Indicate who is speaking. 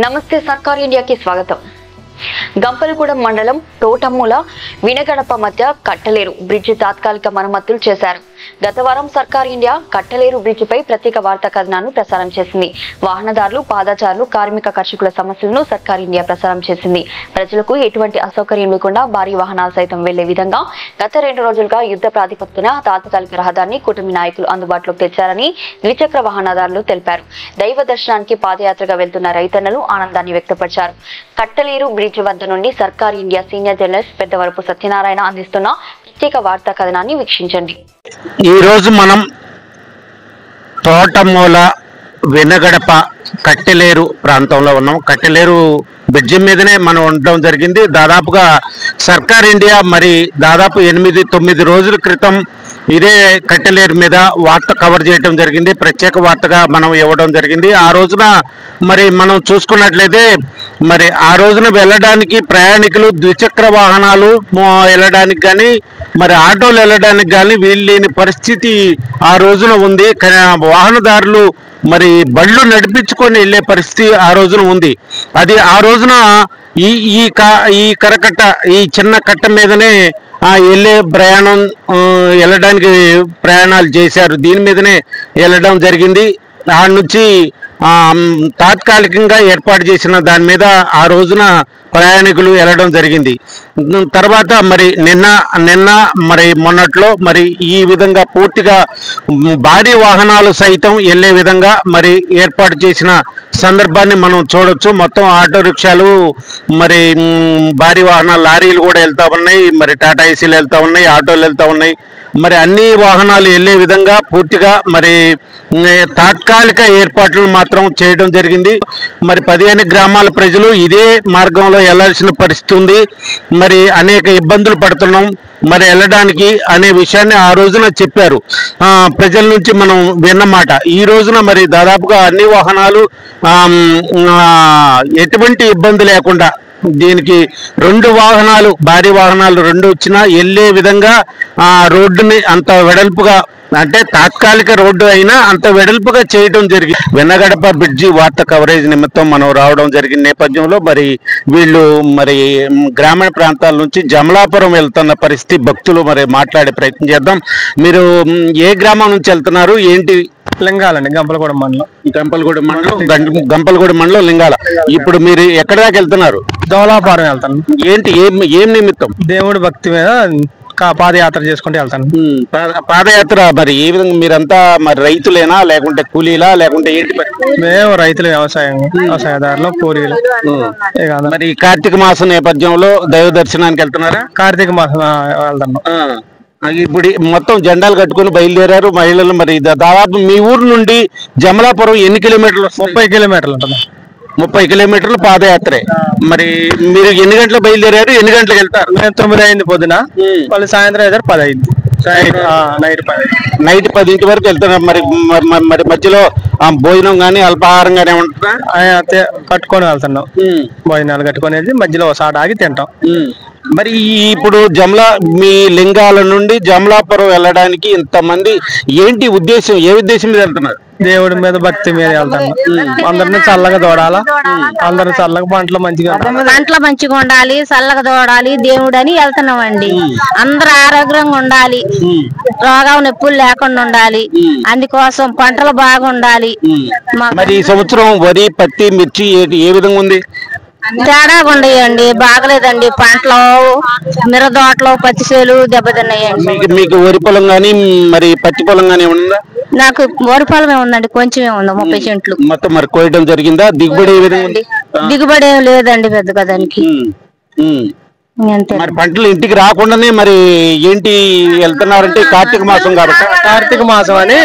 Speaker 1: నమస్తే సర్కార్ ఇండియాకి స్వాగతం. గంపలగూడెం మండలం తోటమూల వినగడప మధ్య కట్టలేరు బ్రిడ్జి తాత్కాలిక మరమ్మతులు చేశారు. గత వారం సర్కార్ ఇండియా కట్టలేరు బ్రిడ్జిపై ప్రత్యేక వార్తా కథనాన్ని ప్రసారం చేసింది. వాహనదారులు, పాదచారులు, కార్మిక కర్షకుల సమస్యలను సర్కార్ ఇండియా ప్రసారం చేసింది. ప్రజలకు ఎటువంటి అసౌకర్యం లేకుండా భారీ వాహనాలు సైతం వెళ్లే విధంగా గత 2 రోజులుగా యుద్ధ ప్రాతిపదికన తాత్కాలిక రహదారిని కూటమి నాయకులు అందుబాటులోకి తెచ్చారని ద్విచక్ర వాహనదారులు తెలిపారు. దైవ దర్శనానికి పాదయాత్రగా వెళ్తున్న రైతన్నలు ఆనందాన్ని వ్యక్తపరిచారు. కట్టలేరు బ్రిడ్జి వద్ద నుండి సర్కార్ India senior journalist Peddavarapu Satyanarayana అందిస్తున్న ప్రత్యేక వార్తా కథనాన్ని వీక్షించండి.
Speaker 2: ఈ రోజు మనం తోటమూల వినగడప కట్టెలేరు ప్రాంతంలో ఉన్నాం. కట్టెలేరు బ్రిడ్జి మీదనే మనం ఉండడం జరిగింది. దాదాపుగా సర్కార్ ఇండియా మరి దాదాపు 8-9 రోజుల క్రితం ఇదే కట్టెలేరు మీద వార్త కవర్ చేయడం జరిగింది. ప్రత్యేక వార్తగా మనం ఇవ్వడం జరిగింది. ఆ రోజున మరి మనం చూసుకున్నట్లయితే మరి ఆ రోజున వెళ్ళడానికి ప్రయాణికులు ద్విచక్ర వాహనాలు వెళ్ళడానికి కానీ మరి ఆటోలు వెళ్ళడానికి కానీ వీలు లేని పరిస్థితి ఆ రోజున ఉంది. వాహనదారులు మరి బళ్ళు నడిపించుకొని వెళ్ళే పరిస్థితి ఆ రోజున ఉంది. అది ఆ రోజున ఈ కరకట్ట ఈ చిన్న కట్ట మీదనే వెళ్ళడానికి ప్రయాణాలు చేశారు. దీని మీదనే వెళ్ళడం జరిగింది. దాని నుంచి తాత్కాలికంగా ఏర్పాటు చేసిన దాని మీద ఆ రోజున ప్రయాణికులు వెళ్ళడం జరిగింది. తర్వాత మరి నిన్న మరి మొన్నట్లో మరి ఈ విధంగా పూర్తిగా భారీ వాహనాలు సైతం వెళ్ళే విధంగా మరి ఏర్పాటు చేసిన సందర్భాన్ని మనం చూడొచ్చు. మొత్తం ఆటో రిక్షాలు మరి భారీ వాహనాలు లారీలు కూడా వెళ్తా ఉన్నాయి, మరి టాటా ఏసీలు వెళ్తా ఉన్నాయి, ఆటోలు వెళ్తా ఉన్నాయి. మరి అన్ని వాహనాలు వెళ్ళే విధంగా పూర్తిగా మరి తాత్కాలిక ఏర్పాట్లు మాత్రం చేయడం జరిగింది. మరి 15 గ్రామాల ప్రజలు ఇదే మార్గంలో వెళ్లాల్సిన పరిస్థితి ఉంది. మరి అనేక ఇబ్బందులు పడుతున్నాం మరి వెళ్ళడానికి అనే విషయాన్ని ఆ రోజున చెప్పారు. ప్రజల నుంచి మనం విన్నమాట. ఈ రోజున మరి దాదాపుగా అన్ని వాహనాలు ఎటువంటి ఇబ్బంది లేకుండా దీనికి 2 వాహనాలు భారీ వాహనాలు 2 వచ్చినా వెళ్ళే విధంగా ఆ రోడ్డుని అంత వెడల్పుగా అంటే తాత్కాలిక రోడ్డు అయినా అంత వెడల్పుగా చేయడం జరిగింది. వెన్నగడప బ్రిడ్జి వార్త కవరేజ్ నిమిత్తం మనం రావడం జరిగిన నేపథ్యంలో మరి వీళ్ళు మరి గ్రామీణ ప్రాంతాల నుంచి జమలాపురం వెళ్తున్న పరిస్థితి భక్తులు మరి మాట్లాడే ప్రయత్నం చేద్దాం. మీరు ఏ గ్రామం నుంచి వెళ్తున్నారు ఏంటి?
Speaker 3: లింగాలండి, గంపలగూడెం మండలం.
Speaker 2: గంపలగూడెం మండలం లింగాల. ఇప్పుడు మీరు ఎక్కడి దాకా వెళ్తున్నారు?
Speaker 3: దోలాపురం వెళ్తాను.
Speaker 2: ఏంటి ఏం నిమిత్తం?
Speaker 3: దేవుడి భక్తి మీద పాదయాత్ర చేసుకుంటూ వెళ్తాను.
Speaker 2: పాదయాత్ర మరి ఏ విధంగా మీరంతా మరి రైతులేనా లేకుంటే కూలీలా లేకుంటే ఏంటి?
Speaker 3: మేము రైతులు, వ్యవసాయదారులు, కూలీలు.
Speaker 2: మరి కార్తీక మాసం నేపథ్యంలో దైవ దర్శనానికి వెళ్తున్నారా?
Speaker 3: కార్తీక మాసం వెళ్తాను.
Speaker 2: ఇప్పుడు మొత్తం జెండాలు కట్టుకుని బయలుదేరారు మహిళలు. మరి దాదాపు మీ ఊరు నుండి జమలాపురం ఎన్ని కిలోమీటర్లు?
Speaker 3: 30 కిలోమీటర్లు ఉంటుంది.
Speaker 2: 30 కిలోమీటర్లు పాదయాత్రే. మరి మీరు ఎన్ని గంటలకు బయలుదేరారు, ఎన్ని గంటలకు వెళ్తారు?
Speaker 3: మేము 9 అయింది పొద్దున, మళ్ళీ సాయంత్రం అయితే 10 అయింది.
Speaker 2: నైట్ 10 వరకు వెళ్తున్నారు. మరి మరి మధ్యలో భోజనం గానీ అల్పాహారం గానీ ఏమంటారా?
Speaker 3: కట్టుకొని వెళ్తున్నాం. భోజనాలు కట్టుకొని వెళ్ళి మధ్యలో ఒకసారి ఆగి తింటాం.
Speaker 2: మరి ఇప్పుడు మీ లింగాల నుండి జమలాపురం వెళ్ళడానికి ఇంతమంది ఏంటి ఉద్దేశం? ఏ ఉద్దేశం మీద వెళ్తున్నారు?
Speaker 3: దేవుడి మీద భక్తి మీద వెళ్తాను. అందరిని చల్లగా తోడాలా, అందరు చల్లగా పంటలు మంచిగా
Speaker 4: ఉండాలి, చల్లగా తోడాలి దేవుడు అని వెళ్తున్నామండి. అందరు ఆరోగ్యంగా ఉండాలి, రోగం నొప్పులు లేకుండా ఉండాలి, అందుకోసం పంటలు బాగుండాలి.
Speaker 2: మరి ఈ సంవత్సరం వరి, పత్తి, మిర్చి ఏ విధంగా ఉంది?
Speaker 4: తేడాగా ఉండయండి, బాగలేదండి. పంటలు, మిరదోటలు, పత్తి చేలు దెబ్బతిన్నాయండి.
Speaker 2: మీకు వరి పొలం గానీ మరి పత్తి పొలం గానీ ఉందా?
Speaker 4: నాకు వరి పొలమే ఉందండి, కొంచెమే ఉంది, 30 సెంట్లు.
Speaker 2: మొత్తం మరి కోయడం జరిగిందా? దిగుబడి ఏ విధంగా?
Speaker 4: దిగుబడి ఏం లేదండి పెద్దగా దానికి.
Speaker 2: మరి పంటలు ఇంటికి రాకుండానే మరి ఏంటి వెళ్తున్నారంటే కార్తీక మాసం కాబట్టి?
Speaker 3: కార్తీక మాసం అని